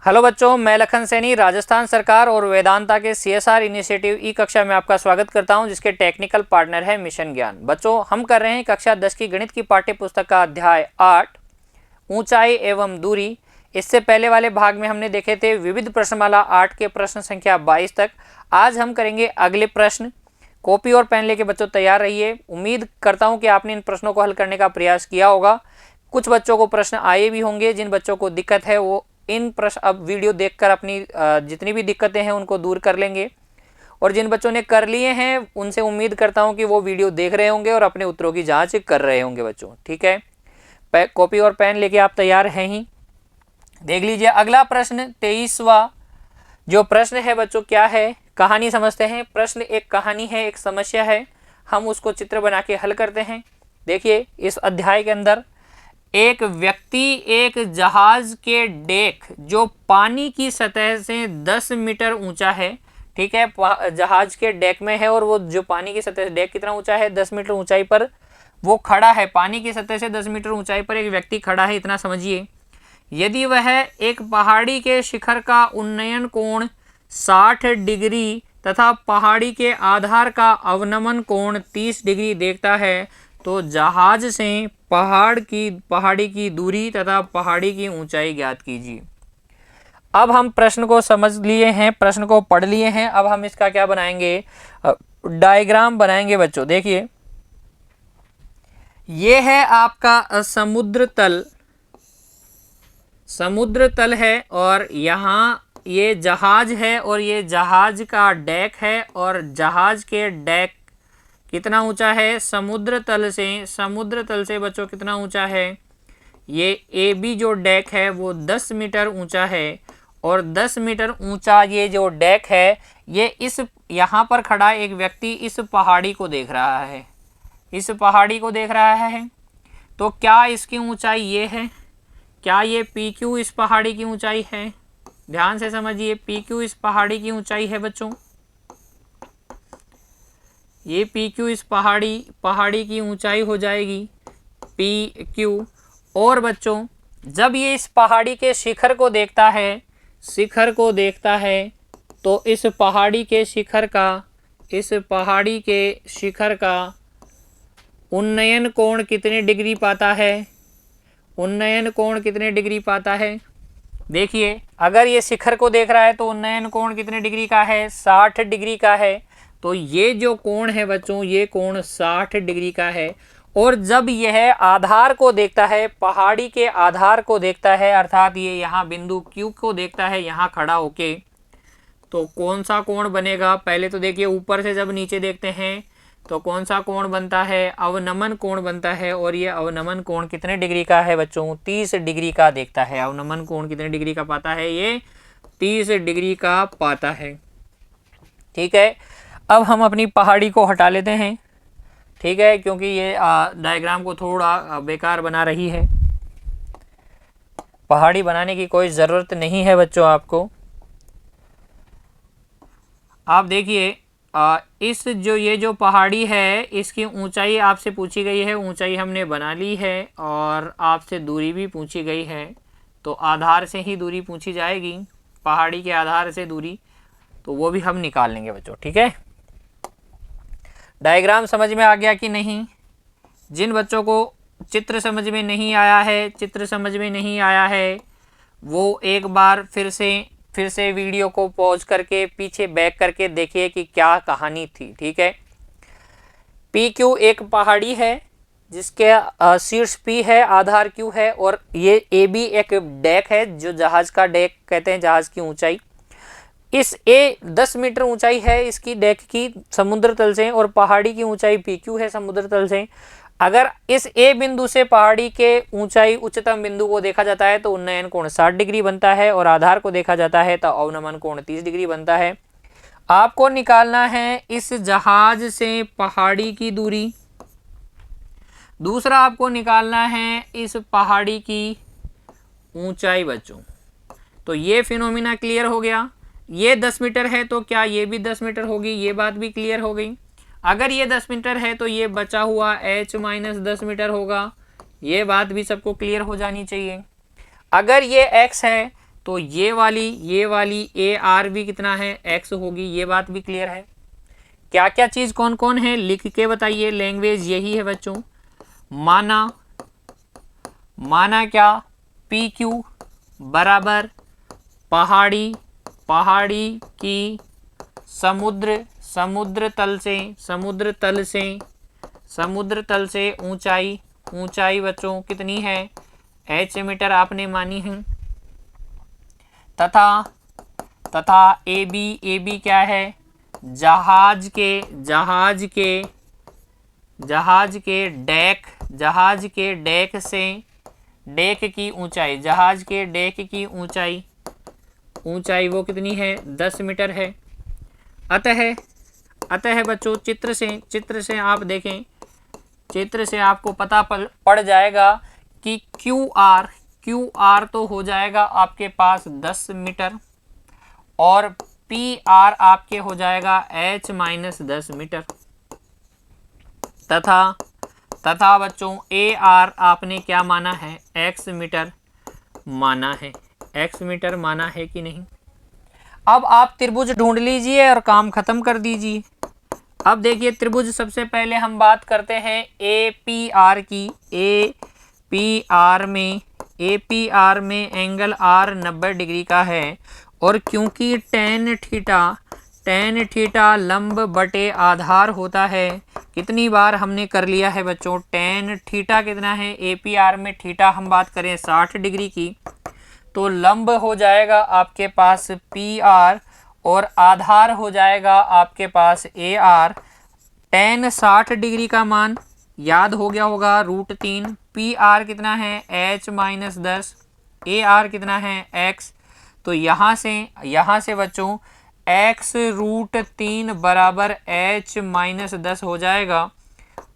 Hello बच्चों, मैं लखन सैनी राजस्थान सरकार और वेदांता के सीएसआर इनिशिएटिव ई कक्षा में आपका स्वागत करता हूं, जिसके टेक्निकल पार्टनर है मिशन ज्ञान। बच्चों, हम कर रहे हैं कक्षा 10 की गणित की पाठ्य पुस्तक का अध्याय 8 ऊंचाई एवं दूरी। इससे पहले वाले भाग में हमने देखे थे विविध प्रश्नमाला 8 के प्रश्न संख्या 22 तक। आज हम करेंगे अगले प्रश्न। कॉपी और पेन लेके बच्चों तैयार रहिए। उम्मीद करता हूँ कि आपने इन प्रश्नों को हल करने का प्रयास किया होगा। कुछ बच्चों को प्रश्न आए भी होंगे। जिन बच्चों को दिक्कत है वो इन प्रश्न अब वीडियो देखकर अपनी जितनी भी दिक्कतें हैं उनको दूर कर लेंगे, और जिन बच्चों ने कर लिए हैं उनसे उम्मीद करता हूं कि वो वीडियो देख रहे होंगे और अपने उत्तरों की जांच कर रहे होंगे बच्चों। ठीक है, कॉपी और पेन लेके आप तैयार हैं ही। देख लीजिए अगला प्रश्न 23वां जो प्रश्न है बच्चों, क्या है, कहानी समझते हैं। प्रश्न एक कहानी है, एक समस्या है, हम उसको चित्र बना के हल करते हैं। देखिए इस अध्याय के अंदर एक व्यक्ति एक जहाज के डेक जो पानी की सतह से 10 मीटर ऊंचा है, ठीक है, जहाज के डेक में है और वो जो पानी की सतह से डेक कितना ऊंचा है, 10 मीटर ऊंचाई पर वो खड़ा है। पानी की सतह से 10 मीटर ऊंचाई पर एक व्यक्ति खड़ा है, इतना समझिए। यदि वह एक पहाड़ी के शिखर का उन्नयन कोण 60 डिग्री तथा पहाड़ी के आधार का अवनमन कोण 30 डिग्री देखता है, तो जहाज से पहाड़ी की दूरी तथा पहाड़ी की ऊंचाई ज्ञात कीजिए। अब हम प्रश्न को समझ लिए हैं, प्रश्न को पढ़ लिए हैं। अब हम इसका क्या बनाएंगे, डायग्राम बनाएंगे बच्चों। देखिए ये है आपका समुद्र तल है, और यहाँ ये जहाज है और ये जहाज का डेक है, और जहाज के डेक कितना ऊंचा है, समुद्र तल से बच्चों कितना ऊंचा है, ये ए बी जो डेक है वो 10 मीटर ऊंचा है। और 10 मीटर ऊंचा ये जो डेक है, ये इस यहाँ पर खड़ा एक व्यक्ति इस पहाड़ी को देख रहा है, इस पहाड़ी को देख रहा है। तो क्या इसकी ऊंचाई ये है, क्या ये पी क्यू इस पहाड़ी की ऊंचाई है? ध्यान से समझिए, पी क्यू इस पहाड़ी की ऊंचाई है बच्चों। ये पी क्यू इस पहाड़ी की ऊंचाई हो जाएगी पी क्यू। और बच्चों जब ये इस पहाड़ी के शिखर को देखता है, तो इस पहाड़ी के शिखर का उन्नयन कोण कितने डिग्री पाता है? देखिए अगर ये शिखर को देख रहा है तो उन्नयन कोण कितने डिग्री का है, 60 डिग्री का है। तो ये जो कोण है बच्चों, ये कोण 60 डिग्री का है। और जब यह आधार को देखता है, पहाड़ी के आधार को देखता है, अर्थात ये यहाँ बिंदु Q को देखता है यहाँ खड़ा होके, तो कौन सा कोण बनेगा? पहले तो देखिए ऊपर से जब नीचे देखते हैं तो कौन सा कोण बनता है, अवनमन कोण बनता है। और ये अवनमन कोण कितने डिग्री का है बच्चों, 30 डिग्री का देखता है। अवनमन कोण कितने डिग्री का पाता है, ये 30 डिग्री का पाता है। ठीक है, अब हम अपनी पहाड़ी को हटा लेते हैं, ठीक है, क्योंकि ये डायग्राम को थोड़ा बेकार बना रही है। पहाड़ी बनाने की कोई ज़रूरत नहीं है बच्चों आपको। आप देखिए ये जो पहाड़ी है इसकी ऊंचाई आपसे पूछी गई है, ऊंचाई हमने बना ली है, और आपसे दूरी भी पूछी गई है। तो आधार से ही दूरी पूछी जाएगी, पहाड़ी के आधार से दूरी, तो वो भी हम निकाल लेंगे बच्चों। ठीक है, डायग्राम समझ में आ गया कि नहीं? जिन बच्चों को चित्र समझ में नहीं आया है वो एक बार फिर से वीडियो को पॉज करके पीछे बैक करके देखिए कि क्या कहानी थी। ठीक है, पी क्यू एक पहाड़ी है जिसके शीर्ष P है, आधार Q है, और ये ए बी एक डेक है जो जहाज का डेक कहते हैं, जहाज की ऊंचाई। इस ए 10 मीटर ऊंचाई है इसकी डेक की समुद्र तल से, और पहाड़ी की ऊंचाई पी क्यू है समुद्र तल से। अगर इस ए बिंदु से पहाड़ी के ऊंचाई उच्चतम बिंदु को देखा जाता है तो उन्नयन कोण 60 डिग्री बनता है, और आधार को देखा जाता है तो अवनमन कोण 30 डिग्री बनता है। आपको निकालना है इस जहाज से पहाड़ी की दूरी, दूसरा आपको निकालना है इस पहाड़ी की ऊंचाई बच्चों। तो ये फिनोमिना क्लियर हो गया। ये 10 मीटर है तो क्या ये भी 10 मीटर होगी, ये बात भी क्लियर हो गई। अगर ये 10 मीटर है तो ये बचा हुआ h माइनस 10 मीटर होगा, ये बात भी सबको क्लियर हो जानी चाहिए। अगर ये x है तो ये वाली ए आर भी कितना है, एक्स होगी। ये बात भी क्लियर है। क्या क्या चीज़ कौन कौन है लिख के बताइए। लैंग्वेज यही है बच्चों। माना क्या, पी क्यू बराबर पहाड़ी की समुद्र तल से ऊंचाई बच्चों कितनी है, h मीटर आपने मानी है। तथा ए बी क्या है, जहाज के डेक से डेक की ऊंचाई, जहाज के डेक की ऊंचाई वो कितनी है, 10 मीटर है। अतः बच्चों चित्र से आप देखें, चित्र से आपको पता पड़ जाएगा कि क्यू आर तो हो जाएगा आपके पास 10 मीटर और पी आर आपके हो जाएगा h माइनस 10 मीटर। तथा बच्चों ए आर आपने क्या माना है, x मीटर माना है कि नहीं। अब आप त्रिभुज ढूंढ लीजिए और काम खत्म कर दीजिए। अब देखिए त्रिभुज, सबसे पहले हम बात करते हैं ए पी आर की। ए पी आर में एंगल आर 90 डिग्री का है और क्योंकि टेन थीटा लंब बटे आधार होता है, कितनी बार हमने कर लिया है बच्चों, टेन थीटा कितना है, ए पी आर में थीटा हम बात करें 60 डिग्री की, तो लंब हो जाएगा आपके पास पी आर और आधार हो जाएगा आपके पास ए आर। टेन 60 डिग्री का मान याद हो गया होगा, √3। पी आर कितना है, h माइनस 10, ए आर कितना है, x। तो यहाँ से बच्चों x √3 बराबर h माइनस 10 हो जाएगा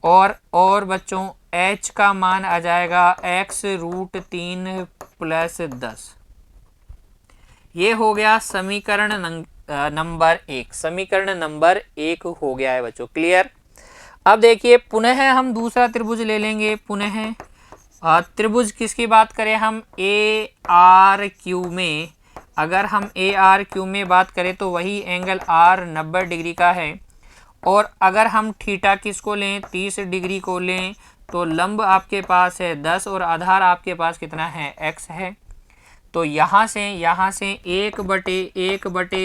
और बच्चों h का मान आ जाएगा x √3 प्लस 10। ये हो गया समीकरण नंबर 1। समीकरण नंबर 1 हो गया है बच्चों, क्लियर। अब देखिए पुनः हम दूसरा त्रिभुज ले लेंगे। पुनः त्रिभुज किसकी बात करें हम, ए आर क्यू में। अगर हम ए आर क्यू में बात करें तो वही एंगल आर 90 डिग्री का है और अगर हम थीटा किसको लें, 30 डिग्री को लें, तो लंब आपके पास है 10 और आधार आपके पास कितना है, x है। तो यहाँ से 1 बटे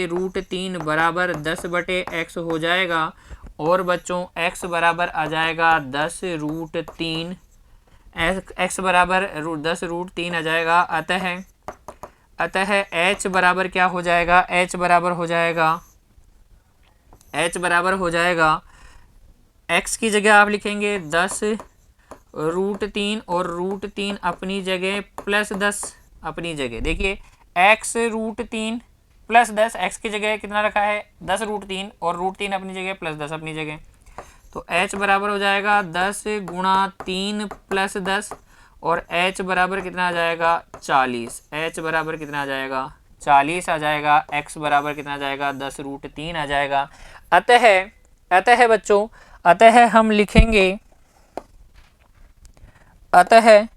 √3 बराबर 10 बटे x हो जाएगा और बच्चों x बराबर आ जाएगा 10√3, x बराबर 10√3 आ जाएगा। अतः h बराबर क्या हो जाएगा, h बराबर हो जाएगा x की जगह आप लिखेंगे 10√3 और √3 अपनी जगह प्लस 10 अपनी जगह। देखिए x √3 प्लस 10, x की जगह कितना रखा है, 10√3 और √3 अपनी जगह प्लस 10 अपनी जगह। तो h बराबर हो जाएगा 10 गुणा 3 प्लस 10 और h बराबर कितना आ जाएगा, 40। h बराबर कितना आ जाएगा, 40 आ जाएगा। x बराबर कितना आ जाएगा, 10√3 आ जाएगा। अतः बच्चों हम लिखेंगे, अतः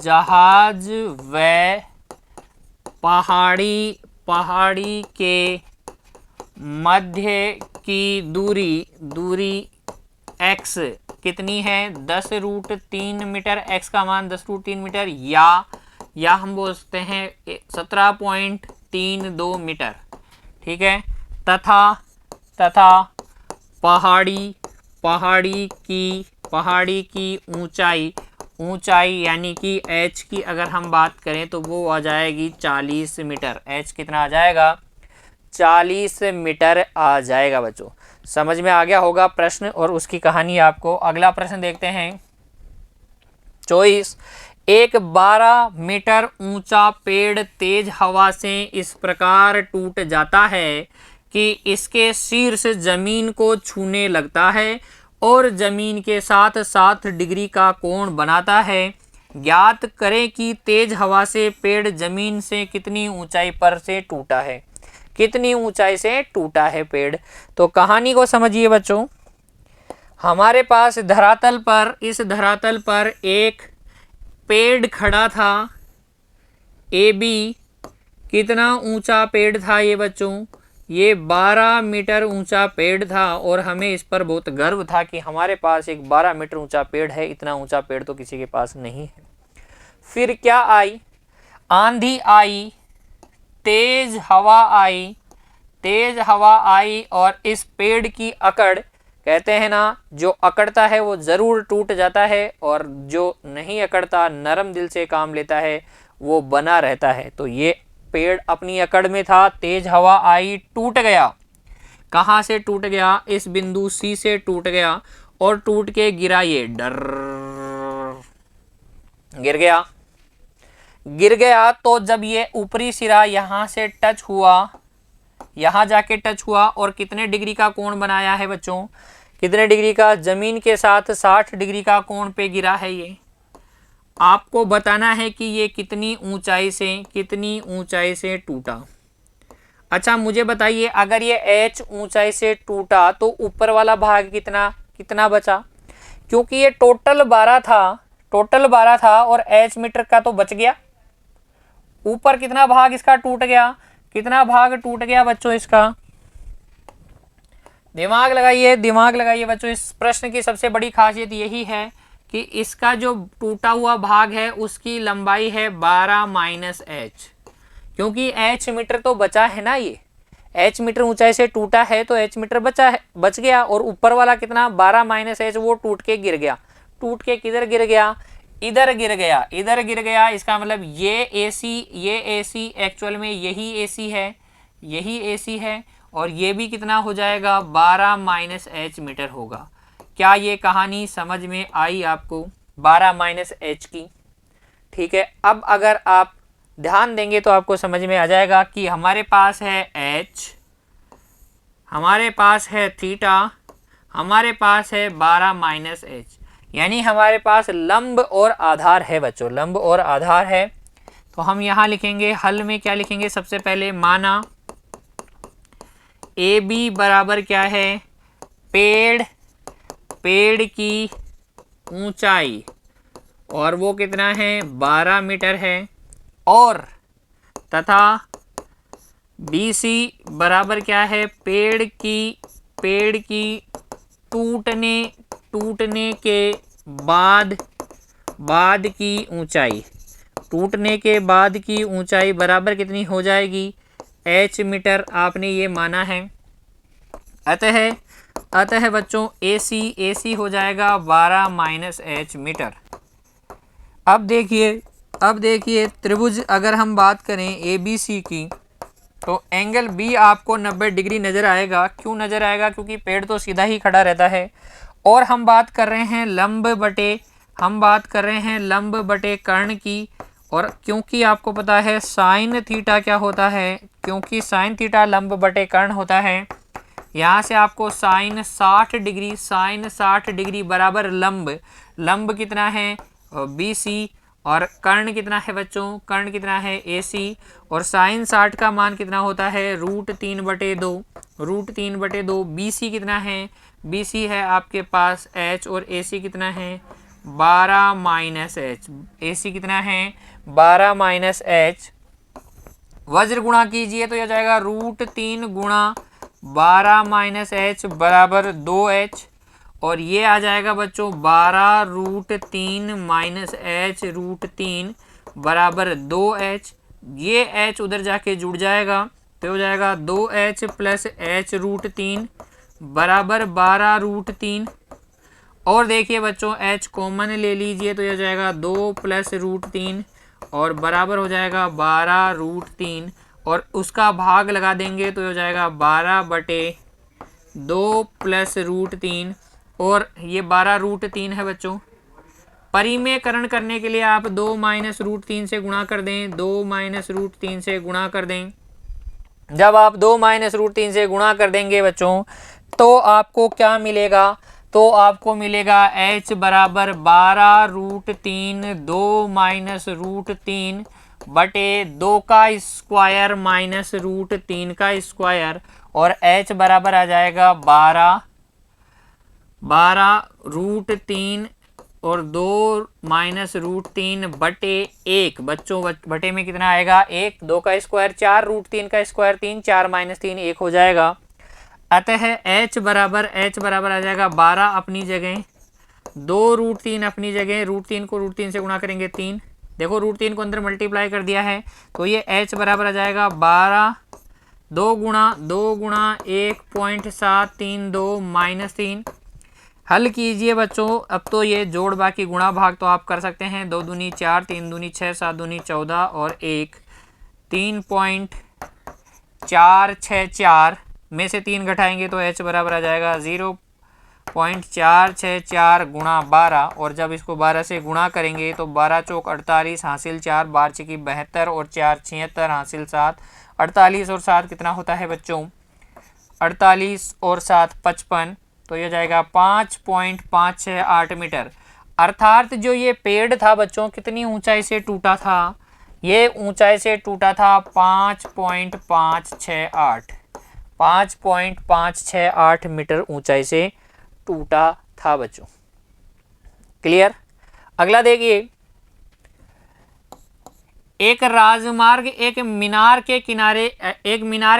जहाज व पहाड़ी के मध्य की दूरी x कितनी है, 10√3 मीटर। x का मान 10√3 मीटर या हम बोल सकते हैं 17.32 मीटर, ठीक है। तथा पहाड़ी की ऊंचाई यानी कि h की अगर हम बात करें तो वो आ जाएगी 40 मीटर। h कितना आ जाएगा, 40 मीटर आ जाएगा। बच्चों समझ में आ गया होगा प्रश्न और उसकी कहानी आपको। अगला प्रश्न देखते हैं 24। एक 12 मीटर ऊंचा पेड़ तेज हवा से इस प्रकार टूट जाता है कि इसके शीर्ष जमीन को छूने लगता है और जमीन के साथ 7 डिग्री का कोण बनाता है। ज्ञात करें कि तेज हवा से पेड़ जमीन से कितनी ऊंचाई पर से टूटा है, कितनी ऊंचाई से टूटा है पेड़। तो कहानी को समझिए बच्चों। हमारे पास इस धरातल पर पेड़ खड़ा था, ए बी कितना ऊंचा पेड़ था ये बच्चों, ये 12 मीटर ऊंचा पेड़ था और हमें इस पर बहुत गर्व था कि हमारे पास एक 12 मीटर ऊंचा पेड़ है। इतना ऊंचा पेड़ तो किसी के पास नहीं है। फिर क्या आई, आंधी आई, तेज हवा आई, तेज हवा आई और इस पेड़ की अकड़, कहते हैं ना जो अकड़ता है वो ज़रूर टूट जाता है और जो नहीं अकड़ता, नरम दिल से काम लेता है, वो बना रहता है। तो ये पेड़ अपनी अकड़ में था, तेज हवा आई, टूट गया। कहाँ से टूट गया, इस बिंदु सी से टूट गया और टूट के गिरा, ये डर गिर गया। गिर गया तो जब ये ऊपरी सिरा यहाँ से टच हुआ, यहाँ जाके टच हुआ और कितने डिग्री का कोण बनाया है बच्चों, कितने डिग्री का, जमीन के साथ 60 डिग्री का कोण पे गिरा है। ये आपको बताना है कि ये कितनी ऊंचाई से टूटा। अच्छा मुझे बताइए, अगर ये h ऊंचाई से टूटा तो ऊपर वाला भाग कितना बचा, क्योंकि ये टोटल 12 था और h मीटर का तो बच गया। ऊपर कितना भाग इसका टूट गया, कितना भाग टूट गया बच्चों इसका, दिमाग लगाइए बच्चों। इस प्रश्न की सबसे बड़ी खासियत यही है कि इसका जो टूटा हुआ भाग है उसकी लंबाई है 12 माइनस h, क्योंकि h मीटर तो बचा है ना, ये h मीटर ऊंचाई से टूटा है तो h मीटर बच गया और ऊपर वाला कितना 12 माइनस h वो टूट के गिर गया। टूट के किधर गिर गया, इधर गिर गया। इसका मतलब ये AC एक्चुअल में यही AC है और ये भी कितना हो जाएगा, 12 माइनस h मीटर होगा। क्या ये कहानी समझ में आई आपको, 12 माइनस h की? ठीक है, अब अगर आप ध्यान देंगे तो आपको समझ में आ जाएगा कि हमारे पास है h, हमारे पास है थीटा, हमारे पास है 12 माइनस h, यानी हमारे पास लंब और आधार है बच्चों, लंब और आधार है। तो हम यहाँ लिखेंगे, हल में क्या लिखेंगे, सबसे पहले माना ए बी बराबर क्या है, पेड़ की ऊंचाई और वो कितना है, 12 मीटर है, और तथा बी सी बराबर क्या है, पेड़ की टूटने के बाद की ऊंचाई, टूटने के बाद की ऊंचाई बराबर कितनी हो जाएगी, h मीटर आपने ये माना है। अतः बच्चों AC हो जाएगा 12 माइनस h मीटर। अब देखिए त्रिभुज अगर हम बात करें ABC की तो एंगल B आपको 90 डिग्री नज़र आएगा। क्यों नज़र आएगा, क्योंकि पेड़ तो सीधा ही खड़ा रहता है। और हम बात कर रहे हैं लंब बटे कर्ण की, और क्योंकि आपको पता है साइन थीटा क्या होता है, क्योंकि साइन थीटा लंब बटे कर्ण होता है, यहाँ से आपको साइन 60 डिग्री बराबर लंब कितना है BC और कर्ण कितना है बच्चों, कर्ण कितना है AC, और साइन 60 का मान कितना होता है √3/2, BC कितना है, BC है आपके पास h और AC कितना है 12 माइनस h, AC कितना है 12 माइनस h। वज्र गुणा कीजिए तो यह जाएगा √3 गुणा 12 माइनस h बराबर 2h, और ये आ जाएगा बच्चों 12 √3 माइनस h √3 बराबर 2h। ये h उधर जाके जुड़ जाएगा तो हो जाएगा 2h प्लस h √3 बराबर 12 √3। और देखिए बच्चों h कॉमन ले लीजिए तो यह जाएगा 2 प्लस √3 और बराबर हो जाएगा 12 √3, और उसका भाग लगा देंगे तो हो जाएगा 12/2 प्लस √3, और ये 12 √3 है बच्चों। परिमेयकरण करने के लिए आप 2 माइनस √3 से गुणा कर दें, 2 माइनस √3 से गुणा कर दें। जब आप 2 माइनस √3 से गुणा कर देंगे बच्चों तो आपको क्या मिलेगा, तो आपको मिलेगा h बराबर 12 √3 2 माइनस √3 बटे 2 का स्क्वायर माइनस √3 का स्क्वायर, और h बराबर आ जाएगा 12 √3 और 2 माइनस रूट 3 बटे 1 बच्चों, बटे में कितना आएगा 1, 2 का स्क्वायर 4, रूट 3 का स्क्वायर 3, 4 माइनस 3 1 हो जाएगा। अतः h बराबर आ जाएगा 12 अपनी जगह, 2 रूट 3 अपनी जगह, रूट 3 को रूट 3 से गुणा करेंगे 3, देखो रूट 3 को अंदर मल्टीप्लाई कर दिया है तो ये h बराबर आ जाएगा 12, 2 गुणा 1.732 माइनस 3। हल कीजिए बच्चों, अब तो ये जोड़ बाकी गुणा भाग तो आप कर सकते हैं, 2 दूनी 4, 3 दूनी 6, 7 दूनी 14 और 1 3.464 में से 3 घटाएंगे तो h बराबर आ जाएगा 0.464 गुणा 12, और जब इसको 12 से गुणा करेंगे तो 12 चौक 48 हासिल 4, 12 छिकी 72 और 4 76 हासिल 7, 48 और 7 कितना होता है बच्चों 48 और 7 55, तो ये जाएगा 5.568 मीटर। अर्थात जो ये पेड़ था बच्चों कितनी ऊंचाई से टूटा था, ये ऊंचाई से टूटा था 5.568 मीटर ऊंचाई से टूटा था बच्चों। क्लियर। अगला देखिए, एक राजमार्ग एक मीनार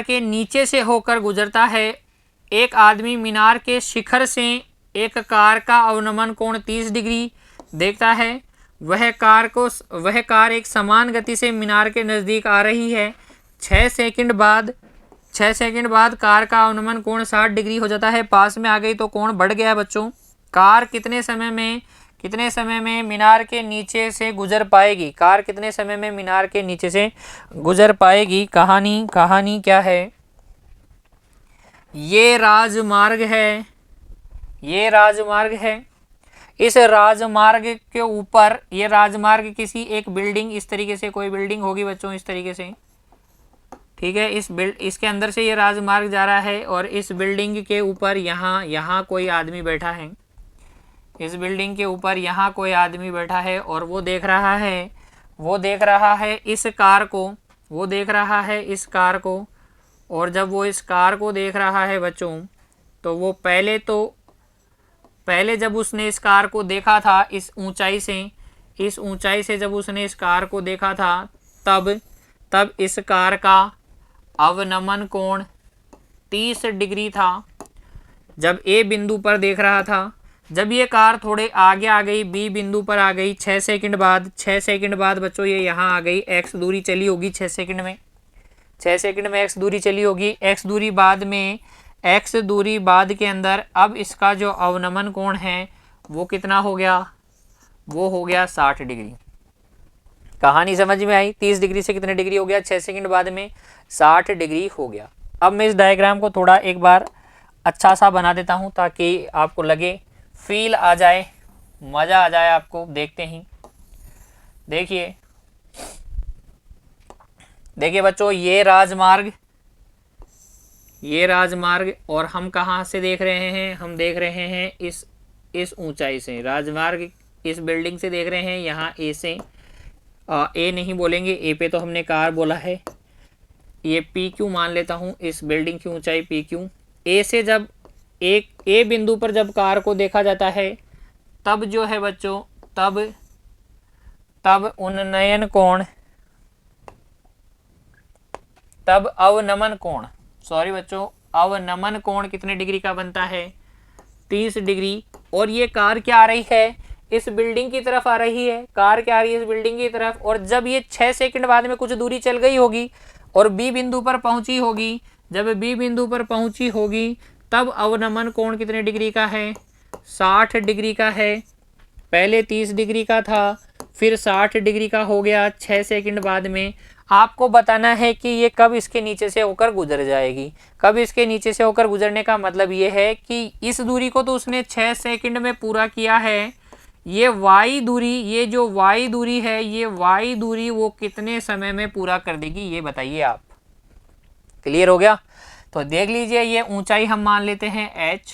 के नीचे से होकर गुजरता है। एक आदमी मीनार के शिखर से एक कार का अवनमन कोण 30 डिग्री देखता है। वह कार एक समान गति से मीनार के नज़दीक आ रही है। 6 सेकंड बाद कार का अवनमन कोण 60 डिग्री हो जाता है। पास में आ गई तो कोण बढ़ गया बच्चों। कार कितने समय में मीनार के नीचे से गुजर पाएगी? कार कितने समय में मीनार के नीचे से गुजर पाएगी? कहानी क्या है? ये राजमार्ग है। इस राजमार्ग के ऊपर, ये राजमार्ग किसी एक बिल्डिंग, इस तरीके से कोई बिल्डिंग होगी बच्चों, इस तरीके से, ठीक है। इसके अंदर से ये राजमार्ग जा रहा है और इस बिल्डिंग के ऊपर यहाँ कोई आदमी बैठा है। इस बिल्डिंग के ऊपर यहाँ कोई आदमी बैठा है और वो देख रहा है इस कार को, और जब वो इस कार को देख रहा है बच्चों, तो वो पहले जब उसने इस कार को देखा था इस ऊंचाई से जब उसने इस कार को देखा था, तब इस कार का अवनमन कोण 30 डिग्री था जब ए बिंदु पर देख रहा था। जब ये कार थोड़े आगे आ गई, बी बिंदु पर आ गई, 6 सेकंड बाद बच्चों ये यहाँ आ गई। एक्स दूरी चली होगी 6 सेकंड में एक्स दूरी चली होगी। एक्स दूरी बाद के अंदर अब इसका जो अवनमन कोण है वो कितना हो गया? वो हो गया 60 डिग्री। कहानी समझ में आई? 30 डिग्री से कितने डिग्री हो गया? 6 सेकंड बाद में 60 डिग्री हो गया। अब मैं इस डायग्राम को थोड़ा एक बार अच्छा सा बना देता हूँ ताकि आपको लगे, फील आ जाए, मज़ा आ जाए आपको देखते ही। देखिए बच्चों, ये राजमार्ग और हम कहाँ से देख रहे हैं? हम देख रहे हैं इस ऊंचाई से। राजमार्ग इस बिल्डिंग से देख रहे हैं, यहाँ ए से, ए नहीं बोलेंगे, ए पे तो हमने कार बोला है, ये पी क्यू मान लेता हूँ। इस बिल्डिंग की ऊंचाई पी क्यू। ए से जब ए बिंदु पर जब कार को देखा जाता है, तब जो है बच्चों, तब उन्नयन कोण, तब अवनमन कोण, सॉरी बच्चों, अवनमन कोण कितने डिग्री का बनता है? 30 डिग्री। और ये कार क्या आ रही है? इस बिल्डिंग की तरफ आ रही है। कार क्या आ रही है? इस बिल्डिंग की तरफ। और जब ये 6 सेकंड बाद में कुछ दूरी चल गई होगी और बी बिंदु पर पहुंची होगी, जब बी बिंदु पर पहुंची होगी तब अवनमन कोण कितने डिग्री का है? 60 डिग्री का है। पहले 30 डिग्री का था, फिर 60 डिग्री का हो गया 6 सेकंड बाद में। आपको बताना है कि ये कब इसके नीचे से होकर गुजर जाएगी। कब इसके नीचे से होकर गुजरने का मतलब ये है कि इस दूरी को तो उसने 6 सेकंड में पूरा किया है। ये वाई दूरी, ये जो वाई दूरी है, ये वाई दूरी वो कितने समय में पूरा कर देगी, ये बताइए आप। क्लियर हो गया? तो देख लीजिए, ये ऊंचाई हम मान लेते हैं h।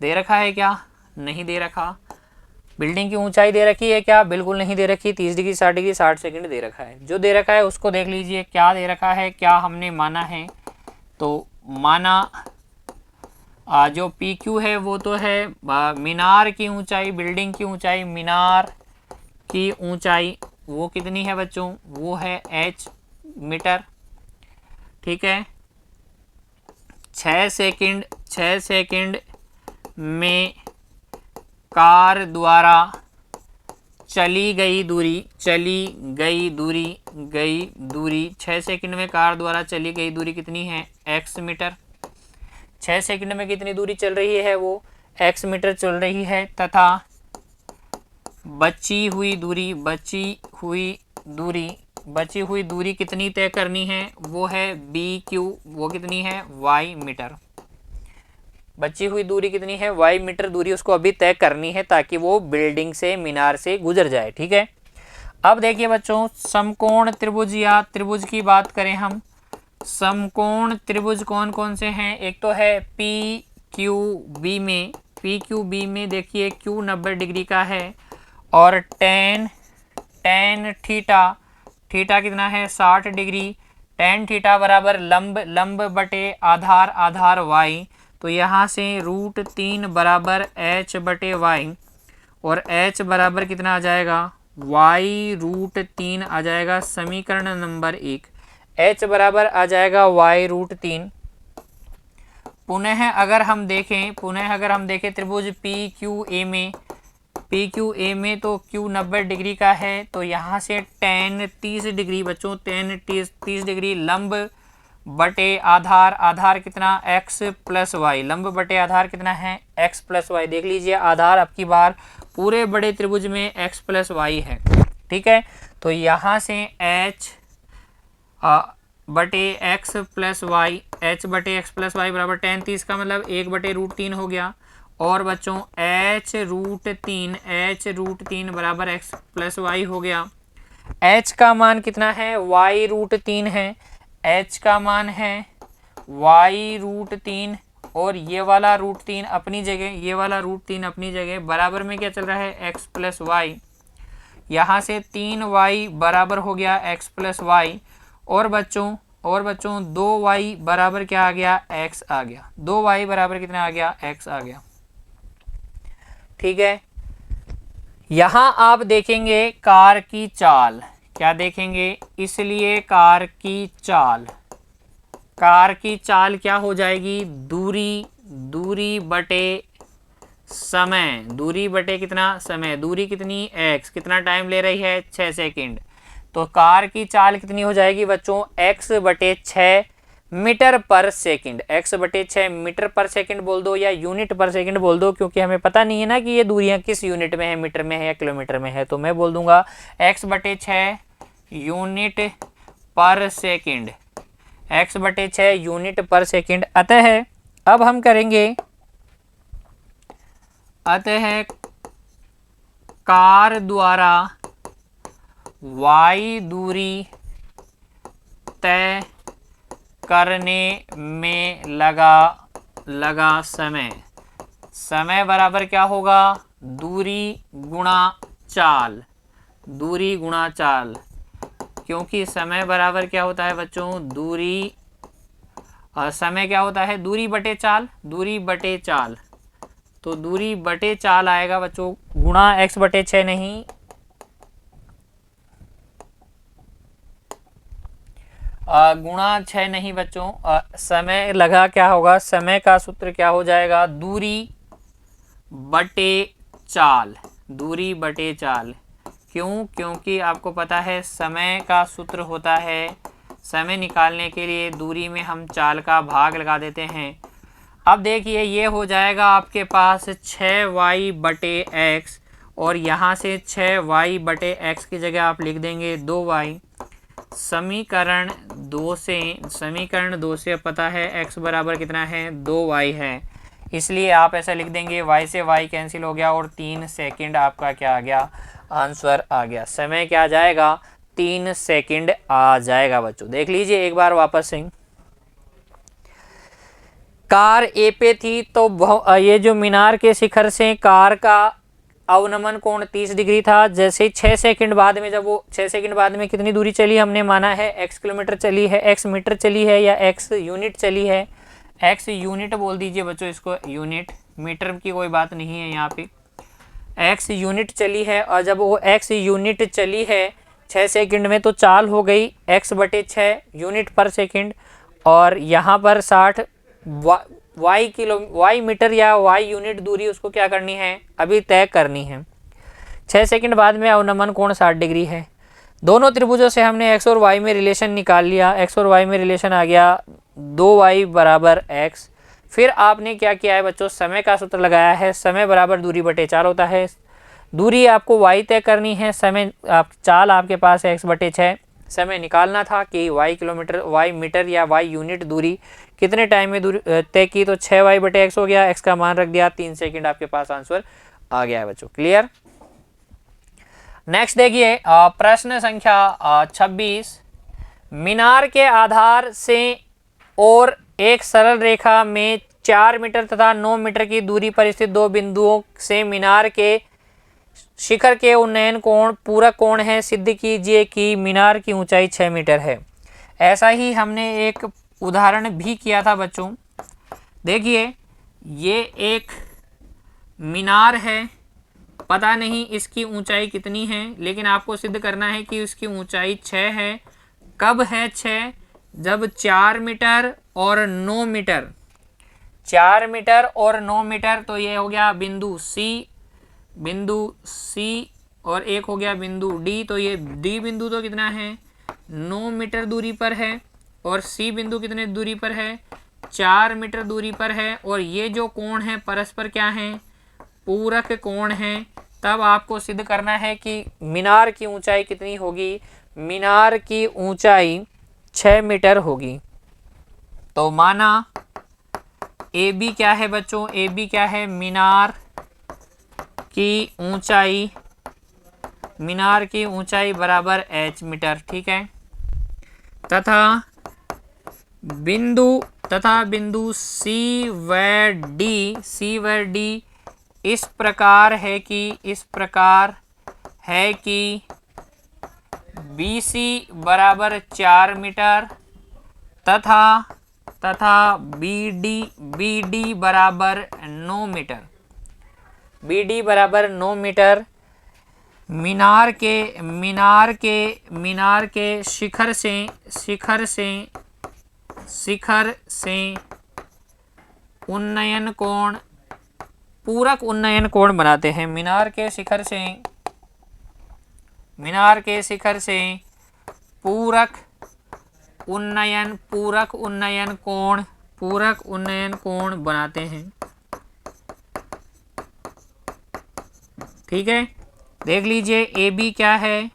दे रखा है क्या? नहीं दे रखा। बिल्डिंग की ऊंचाई दे रखी है क्या? बिल्कुल नहीं दे रखी। 30 डिग्री 60 डिग्री 60 सेकंड दे रखा है। जो दे रखा है उसको देख लीजिए क्या दे रखा है, क्या हमने माना है। तो माना जो पी क्यू है वो तो है मीनार की ऊंचाई, बिल्डिंग की ऊंचाई, मीनार की ऊंचाई वो कितनी है बच्चों, वो है h मीटर। ठीक है, 6 सेकंड में कार द्वारा चली गई दूरी 6 सेकंड में कार द्वारा चली गई दूरी कितनी है, x मीटर। 6 सेकंड में कितनी दूरी चल रही है, वो x मीटर चल रही है, तथा बची हुई दूरी कितनी तय करनी है, वो है BQ, वो कितनी है, y मीटर। बची हुई दूरी कितनी है, y मीटर दूरी उसको अभी तय करनी है ताकि वो बिल्डिंग से, मीनार से गुजर जाए। ठीक है, अब देखिए बच्चों, समकोण त्रिभुज या त्रिभुज की बात करें हम, समकोण त्रिभुज कौन कौन से हैं, एक तो है PQB में देखिए Q 90 डिग्री का है और tan थीटा कितना है, 60 डिग्री। tan थीटा बराबर लंब बटे आधार y, तो यहाँ से √3 बराबर h बटे y, और h बराबर कितना आ जाएगा, y √3 आ जाएगा। समीकरण नंबर 1 h बराबर आ जाएगा y √3। पुनः अगर हम देखें त्रिभुज PQA में तो Q 90 डिग्री का है, तो यहाँ से tan 30 डिग्री बच्चों, tan 30 डिग्री लंब बटे आधार कितना, x प्लस वाई, लंब बटे आधार कितना है, x प्लस वाई। देख लीजिए आधार आपकी बार पूरे बड़े त्रिभुज में x प्लस वाई है। ठीक है, तो यहाँ से h बटे x प्लस वाई, h बटे x प्लस वाई बराबर tan 30 का मतलब 1 बटे √3 हो गया। और बच्चों h √3 बराबर x प्लस वाई हो गया। h का मान कितना है, y √3 है, h का मान है y √3, और ये वाला √3 अपनी जगह, बराबर में क्या चल रहा है, x प्लस वाई। यहाँ से 3y बराबर हो गया x प्लस वाई, और बच्चों 2y बराबर क्या आ गया, x आ गया। 2y बराबर कितना आ गया, x आ गया। ठीक है, यहाँ आप देखेंगे कार की चाल, क्या देखेंगे, इसलिए कार की चाल क्या हो जाएगी, दूरी बटे समय, दूरी बटे कितना, समय, दूरी कितनी x, कितना टाइम ले रही है, 6 सेकंड, तो कार की चाल कितनी हो जाएगी बच्चों, x बटे 6 मीटर पर सेकंड। x बटे 6 मीटर पर सेकंड बोल दो या यूनिट पर सेकंड बोल दो, क्योंकि हमें पता नहीं है ना कि ये दूरियां किस यूनिट में है, मीटर में है या किलोमीटर में है, तो मैं बोल दूंगा x बटे 6 यूनिट पर सेकंड, x बटे 6 यूनिट पर सेकंड। अतः अब हम करेंगे, कार द्वारा y दूरी तय करने में लगा समय बराबर क्या होगा, दूरी गुणा चाल, क्योंकि समय बराबर क्या होता है बच्चों, दूरी, और समय क्या होता है, दूरी बटे चाल, तो दूरी बटे चाल आएगा बच्चों, गुणा x बटे 6 नहीं, गुणा 6 नहीं बच्चों, समय लगा क्या होगा, समय का सूत्र क्या हो जाएगा, दूरी बटे चाल। क्यों, क्योंकि आपको पता है समय का सूत्र होता है, समय निकालने के लिए दूरी में हम चाल का भाग लगा देते हैं। अब देखिए ये हो जाएगा आपके पास 6y बटे x, और यहाँ से 6y बटे x की जगह आप लिख देंगे 2y। समीकरण 2 से पता है x बराबर कितना है, 2y है, इसलिए आप ऐसा लिख देंगे, y से y कैंसिल हो गया और 3 सेकंड आपका क्या आ गया, आंसर आ गया। समय क्या आ जाएगा, 3 सेकंड आ जाएगा बच्चों। देख लीजिए एक बार वापस से, कार ए पे थी, तो ये जो मीनार के शिखर से कार का अवनमन कोण 30 डिग्री था। जैसे 6 सेकंड बाद में, जब वो 6 सेकंड बाद में कितनी दूरी चली, हमने माना है x किलोमीटर चली है, x मीटर चली है या x यूनिट चली है, एक्स यूनिट बोल दीजिए बच्चों इसको, यूनिट, मीटर की कोई बात नहीं है यहाँ पे। एक्स यूनिट चली है और जब वो एक्स यूनिट चली है 6 सेकंड में तो चाल हो गई x/6 यूनिट पर सेकंड। और यहाँ पर 60 वाई मीटर या वाई यूनिट दूरी उसको क्या करनी है, अभी तय करनी है। 6 सेकंड बाद में अवनमन कोण 60 डिग्री है। दोनों त्रिभुजों से हमने x और y में रिलेशन निकाल लिया। x और y में रिलेशन आ गया 2y बराबर x। फिर आपने क्या किया है बच्चों, समय का सूत्र लगाया है, समय बराबर दूरी बटे 4 होता है। दूरी आपको y तय करनी है, समय चाल आपके पास है x/6। समय निकालना था कि y किलोमीटर, y मीटर या y यूनिट दूरी कितने टाइम में दूरी तय की, तो 6y/x हो गया। x का मान रख दिया, 3 सेकंड आपके पास आंसर आ गया है बच्चों। क्लियर। नेक्स्ट देखिए प्रश्न संख्या 26। मीनार के आधार से और एक सरल रेखा में 4 मीटर तथा 9 मीटर की दूरी पर स्थित दो बिंदुओं से मीनार के शिखर के उन्नयन कोण पूरक कोण है। सिद्ध कीजिए कि मीनार की ऊंचाई 6 मीटर है। ऐसा ही हमने एक उदाहरण भी किया था बच्चों। देखिए ये एक मीनार है, पता नहीं इसकी ऊंचाई कितनी है, लेकिन आपको सिद्ध करना है कि उसकी ऊंचाई 6 है। कब है 6? जब 4 मीटर और 9 मीटर, 4 मीटर और 9 मीटर, तो ये हो गया बिंदु C और एक हो गया बिंदु D। तो ये D बिंदु तो कितना है, 9 मीटर दूरी पर है, और C बिंदु कितने दूरी पर है, 4 मीटर दूरी पर है। और ये जो कोण है परस्पर क्या है, पूरक कोण है। तब आपको सिद्ध करना है कि मीनार की ऊंचाई कितनी होगी। मीनार की ऊंचाई 6 मीटर होगी। तो माना AB क्या है बच्चों, AB क्या है, मीनार की ऊंचाई बराबर h मीटर, ठीक है। तथा बिंदु C व D इस प्रकार है कि BC बराबर 4 मीटर तथा BD बराबर 9 मीटर। BD बराबर 9 मीटर। मीनार के शिखर से उन्नयन कोण पूरक उन्नयन कोण बनाते हैं। मीनार के शिखर से पूरक उन्नयन कोण बनाते हैं, ठीक है। देख लीजिए AB क्या है,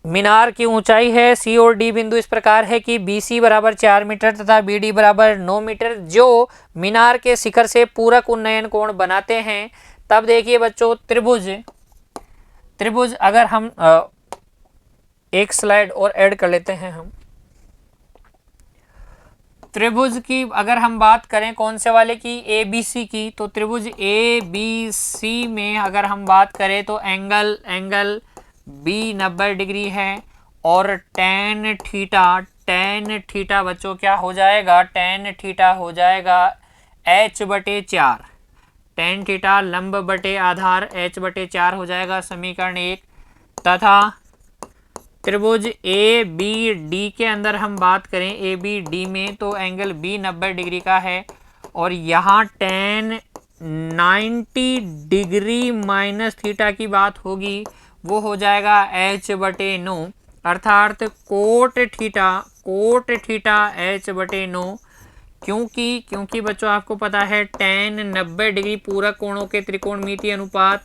मीनार की ऊंचाई है। C और D बिंदु इस प्रकार है कि BC बराबर 4 मीटर तथा BD बराबर 9 मीटर, जो मीनार के शिखर से पूरक उन्नयन कोण बनाते हैं। तब देखिए बच्चों त्रिभुज अगर हम एक स्लाइड और ऐड कर लेते हैं हम। त्रिभुज की अगर हम बात करें कौन से वाले की, ABC की, तो त्रिभुज ABC में अगर हम बात करें तो एंगल B 90 डिग्री है। और tan थीटा बच्चों क्या हो जाएगा, tan थीटा हो जाएगा h/4। tan थीटा लंब बटे आधार h/4 हो जाएगा, समीकरण 1। तथा त्रिभुज ABD के अंदर हम बात करें ABD में, तो एंगल B 90 डिग्री का है। और यहाँ tan 90 डिग्री माइनस थीटा की बात होगी, वो हो जाएगा h/9, अर्थात कोट थीटा h/9। क्योंकि बच्चों आपको पता है tan 90 डिग्री पूरक कोणों के त्रिकोणमितीय अनुपात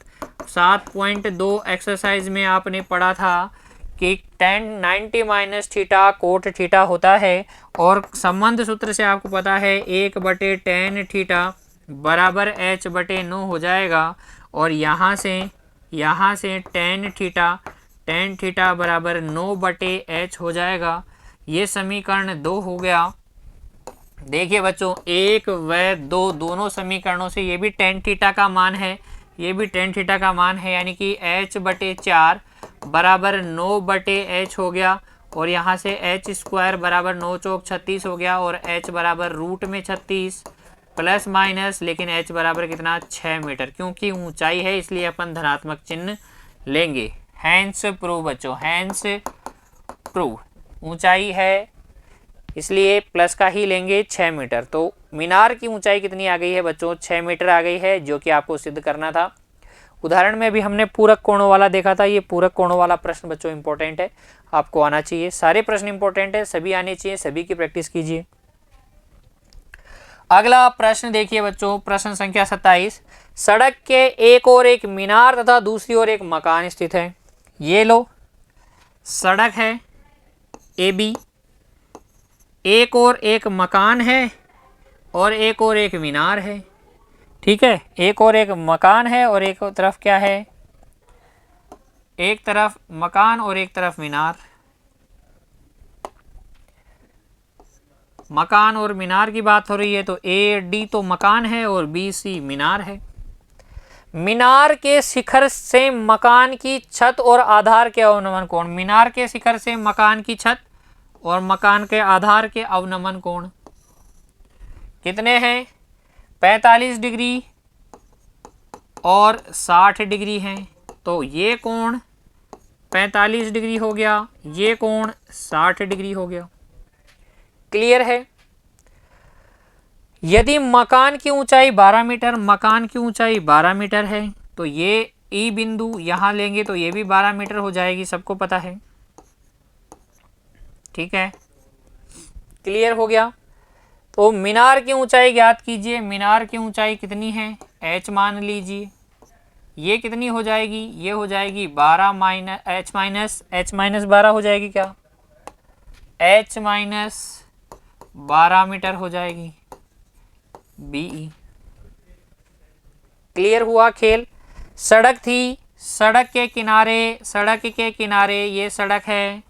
7.2 एक्सरसाइज में आपने पढ़ा था कि tan 90 minus theta cot theta होता है। और संबंध सूत्र से आपको पता है 1/tan थीटा बराबर h/9 हो जाएगा। और यहाँ से tan थीटा बराबर 9/h हो जाएगा। ये समीकरण 2 हो गया। देखिए बच्चों 1 व 2 दोनों समीकरणों से ये भी tan थीटा का मान है, ये भी tan थीटा का मान है, यानी कि h/4 बराबर 9/h हो गया। और यहाँ से h स्क्वायर बराबर 9 चौक 36 हो गया और h बराबर रूट में 36 प्लस माइनस, लेकिन h बराबर कितना 6 मीटर, क्योंकि ऊंचाई है इसलिए अपन धनात्मक चिन्ह लेंगे। हैंस प्रूव बच्चों, हैंस प्रूव, ऊंचाई है इसलिए प्लस का ही लेंगे 6 मीटर। तो मीनार की ऊंचाई कितनी आ गई है बच्चों, 6 मीटर आ गई है, जो कि आपको सिद्ध करना था। उदाहरण में भी हमने पूरक कोणों वाला देखा था। ये पूरक कोणों वाला प्रश्न बच्चों इंपॉर्टेंट है, आपको आना चाहिए। सारे प्रश्न इंपॉर्टेंट है, सभी आने चाहिए, सभी की प्रैक्टिस कीजिए। अगला प्रश्न देखिए बच्चों, प्रश्न संख्या 27। सड़क के एक और एक मीनार तथा दूसरी ओर एक मकान स्थित है। ये लो, सड़क है AB, एक और एक मकान है और एक और एक मीनार है। ठीक है, एक और एक मकान है और एक तरफ क्या है, एक तरफ मकान और एक तरफ मीनार। मकान और मीनार की बात हो रही है तो AD तो मकान है और BC मीनार है। मीनार के शिखर से मकान की छत और आधार के अवनमन कोण, मीनार के शिखर से मकान की छत और मकान के आधार के अवनमन कोण कितने हैं, 45 डिग्री और 60 डिग्री हैं। तो ये कोण 45 डिग्री हो गया, ये कोण 60 डिग्री हो गया। क्लियर है। यदि मकान की ऊंचाई 12 मीटर, मकान की ऊंचाई 12 मीटर है तो ये E बिंदु यहां लेंगे तो ये भी 12 मीटर हो जाएगी, सबको पता है। ठीक है, क्लियर हो गया। तो मीनार की ऊंचाई ज्ञात कीजिए। मीनार की ऊंचाई कितनी है, h मान लीजिए। ये कितनी हो जाएगी, ये हो जाएगी 12 माइनस h माइनस 12 हो जाएगी क्या, h माइनस 12 मीटर हो जाएगी BE। क्लियर हुआ खेल। सड़क थी, सड़क के किनारे ये सड़क है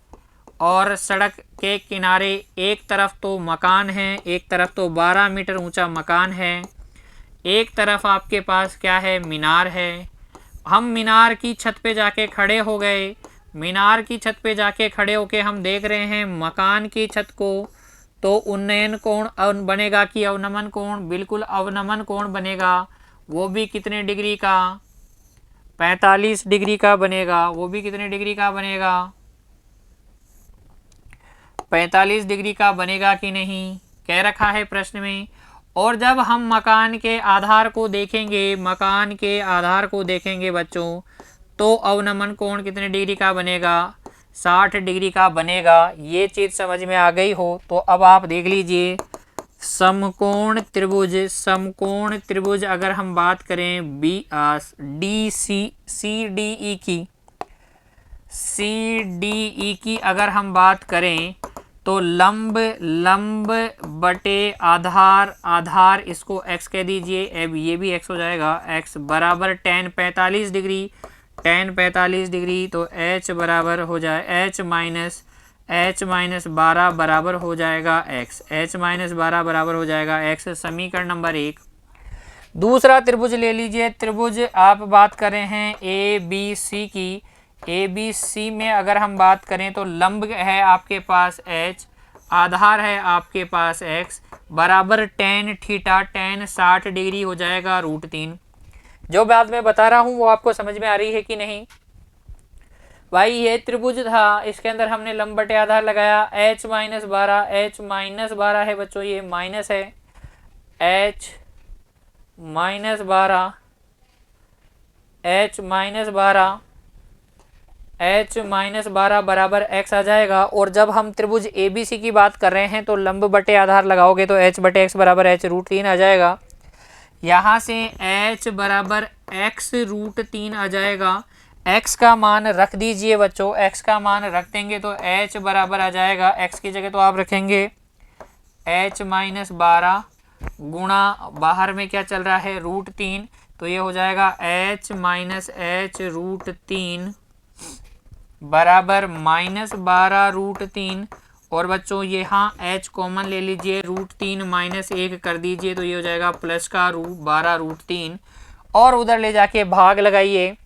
और सड़क के किनारे एक तरफ तो मकान है, एक तरफ तो 12 मीटर ऊंचा मकान है, एक तरफ आपके पास क्या है, मीनार है। हम मीनार की छत पे जाके खड़े हो गए। मीनार की छत पे जाके खड़े होके हम देख रहे हैं मकान की छत को, तो उन्नयन कोण बनेगा कि अवनमन कोण, बिल्कुल अवनमन कोण बनेगा। वो भी कितने डिग्री का, 45 डिग्री का बनेगा। वो भी कितने डिग्री का बनेगा, 45 डिग्री का बनेगा कि नहीं, कह रखा है प्रश्न में। और जब हम मकान के आधार को देखेंगे बच्चों, तो अवनमन कोण कितने डिग्री का बनेगा, 60 डिग्री का बनेगा। ये चीज़ समझ में आ गई हो तो अब आप देख लीजिए समकोण त्रिभुज अगर हम बात करें CDE की अगर हम बात करें तो लंब बटे आधार इसको x कह दीजिए। अब ये भी x हो जाएगा, x बराबर tan 45 डिग्री तो h बराबर हो जाए h माइनस 12 बराबर हो जाएगा x, h माइनस 12 बराबर हो जाएगा x। समीकरण नंबर 1। दूसरा त्रिभुज ले लीजिए। त्रिभुज आप बात कर रहे हैं ABC की। ABC में अगर हम बात करें तो लंब है आपके पास h, आधार है आपके पास x, बराबर tan थीटा, tan 60 डिग्री हो जाएगा √3। जो बात मैं बता रहा हूँ वो आपको समझ में आ रही है कि नहीं भाई। ये त्रिभुज था, इसके अंदर हमने लंब बटे आधार लगाया। h माइनस 12 है बच्चों, ये माइनस है, h माइनस 12 बराबर x आ जाएगा। और जब हम त्रिभुज ABC की बात कर रहे हैं तो लंब बटे आधार लगाओगे तो h बटे x बराबर h √3 आ जाएगा। यहाँ से h बराबर x √3 आ जाएगा। x का मान रख दीजिए बच्चों, x का मान रख देंगे तो h बराबर आ जाएगा, x की जगह तो आप रखेंगे h माइनस 12 गुणा बाहर में क्या चल रहा है √3, तो ये हो जाएगा h माइनस h √3 बराबर माइनस 12 √3। और बच्चों यहाँ h कॉमन ले लीजिए, √3 माइनस 1 कर दीजिए तो ये हो जाएगा प्लस का 12 √3। और उधर ले जाके भाग लगाइए,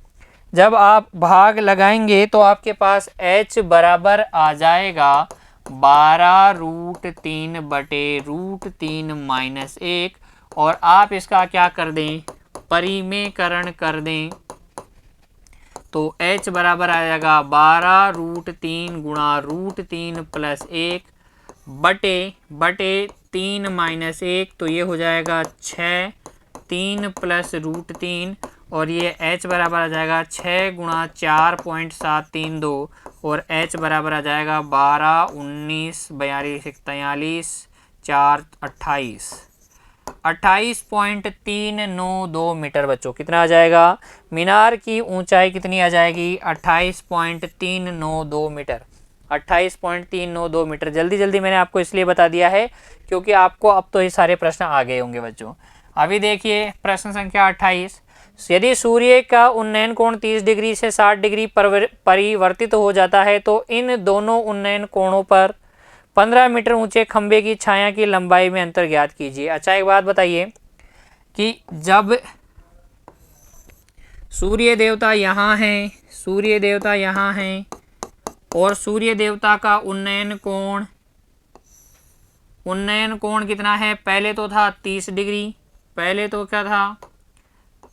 जब आप भाग लगाएंगे तो आपके पास h बराबर आ जाएगा 12√3 माइनस 1, और आप इसका क्या कर दें, परिमेयकरण कर दें, तो h बराबर आ जाएगा 12√3 गुणा √3 प्लस 1 बटे 3 माइनस 1, तो ये हो जाएगा 6, 3 प्लस √3, और ये h बराबर आ जाएगा 6 गुणा 4.732, और h बराबर आ जाएगा 12, 19, 42, 43, 4, 28.392 मीटर। बच्चों कितना आ जाएगा, मीनार की ऊंचाई कितनी आ जाएगी, 28.392 मीटर। 28.392 मीटर। जल्दी जल्दी मैंने आपको इसलिए बता दिया है क्योंकि आपको अब तो ये सारे प्रश्न आ गए होंगे बच्चों। अभी देखिए प्रश्न संख्या 28, यदि सूर्य का उन्नयन कोण 30 डिग्री से 60 डिग्री परिवर्तित हो जाता है तो इन दोनों उन्नयन कोणों पर 15 मीटर ऊंचे खंबे की छाया की लंबाई में अंतर ज्ञात कीजिए। अच्छा एक बात बताइए कि जब सूर्य देवता यहाँ हैं, सूर्य देवता यहाँ हैं, और सूर्य देवता का उन्नयन कोण कितना है, पहले तो था 30 डिग्री, पहले तो क्या था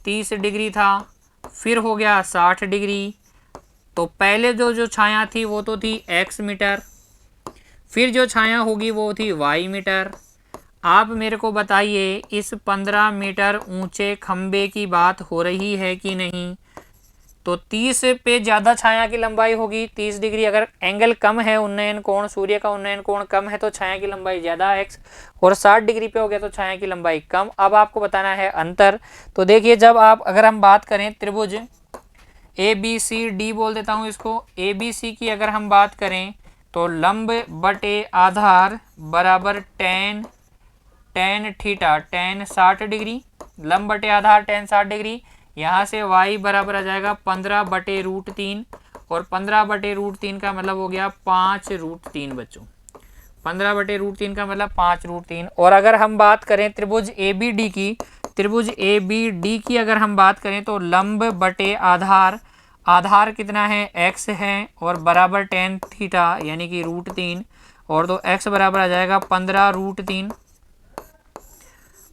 30 डिग्री था, फिर हो गया 60 डिग्री, तो पहले जो छाया थी वो तो थी x मीटर, फिर जो छाया होगी वो थी y मीटर। आप मेरे को बताइए इस 15 मीटर ऊंचे खंबे की बात हो रही है कि नहीं, तो 30 पे ज़्यादा छाया की लंबाई होगी 30 डिग्री। अगर एंगल कम है, उन्नयन कोण, सूर्य का उन्नयन कोण कम है तो छाया की लंबाई ज़्यादा x, और 60 डिग्री पे हो गया तो छाया की लंबाई कम। अब आपको बताना है अंतर। तो देखिए जब आप, अगर हम बात करें त्रिभुज ABCD बोल देता हूँ इसको, ABC की अगर हम बात करें तो लंब बटे आधार बराबर tan थीटा, tan 60 डिग्री, लंब बटे आधार tan 60 डिग्री। यहाँ से y बराबर आ जाएगा 15/√3, और 15/√3 का मतलब हो गया 5√3 बच्चों, 15/√3 का मतलब 5√3। और अगर हम बात करें त्रिभुज ABD की, त्रिभुज ABD की अगर हम बात करें तो लंब बटे आधार, आधार कितना है x है, और बराबर tan थीटा यानी कि √3, और तो x बराबर आ जाएगा 15√3,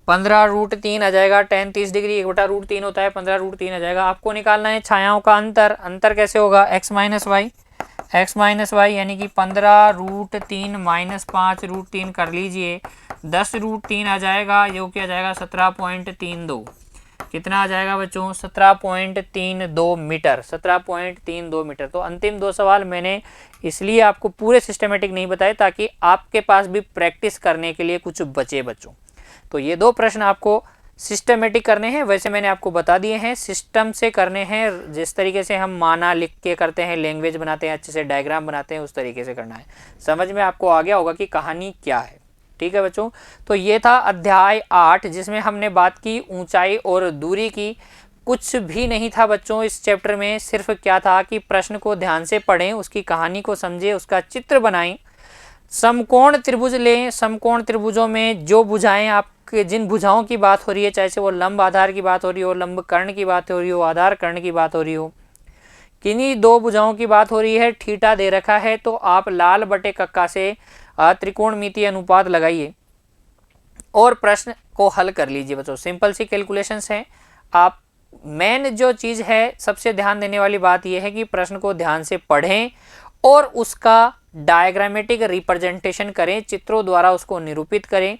15√3 आ जाएगा। tan 30 डिग्री 1/√3 होता है, 15√3 आ जाएगा। आपको निकालना है छायाओं का अंतर। अंतर कैसे होगा, x माइनस वाई, यानी कि 15√3 माइनस 5√3 कर लीजिए, 10√3 आ जाएगा, जो कि आ जाएगा 17.32। कितना आ जाएगा बच्चों, 17.32 मीटर, 17.32 मीटर। तो अंतिम दो सवाल मैंने इसलिए आपको पूरे सिस्टमेटिक नहीं बताए ताकि आपके पास भी प्रैक्टिस करने के लिए कुछ बचे बच्चों। तो ये दो प्रश्न आपको सिस्टमेटिक करने हैं, वैसे मैंने आपको बता दिए हैं, सिस्टम से करने हैं। जिस तरीके से हम माना लिख के करते हैं, लैंग्वेज बनाते हैं, अच्छे से डायग्राम बनाते हैं, उस तरीके से करना है। समझ में आपको आ गया होगा कि कहानी क्या है। ठीक है बच्चों, तो ये था अध्याय 8 जिसमें हमने बात की ऊंचाई और दूरी की। कुछ भी नहीं था बच्चों इस चैप्टर में, सिर्फ क्या था कि प्रश्न को ध्यान से पढ़ें, उसकी कहानी को समझें, उसका चित्र बनाएं, समकोण त्रिभुज लें, समकोण त्रिभुजों में जो भुजाएं आपके, जिन भुजाओं की बात हो रही है, चाहे से वो लंब आधार की बात हो रही हो, लंब कर्ण की बात हो रही हो, आधार कर्ण की बात हो रही हो, किन्हीं दो भुजाओं की बात हो रही है, थीटा दे रखा है, तो आप लाल बटे कक्का से त्रिकोणमितीय अनुपात लगाइए और प्रश्न को हल कर लीजिए बच्चों। सिंपल सी कैलकुलेशंस हैं। आप मेन जो चीज़ है, सबसे ध्यान देने वाली बात यह है कि प्रश्न को ध्यान से पढ़ें और उसका डायग्रामेटिक रिप्रेजेंटेशन करें, चित्रों द्वारा उसको निरूपित करें,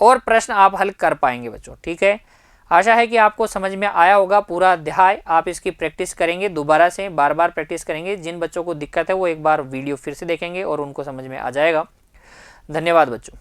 और प्रश्न आप हल कर पाएंगे बच्चों। ठीक है, आशा है कि आपको समझ में आया होगा पूरा अध्याय। आप इसकी प्रैक्टिस करेंगे, दोबारा से बार बार प्रैक्टिस करेंगे। जिन बच्चों को दिक्कत है वो एक बार वीडियो फिर से देखेंगे और उनको समझ में आ जाएगा। धन्यवाद बच्चों।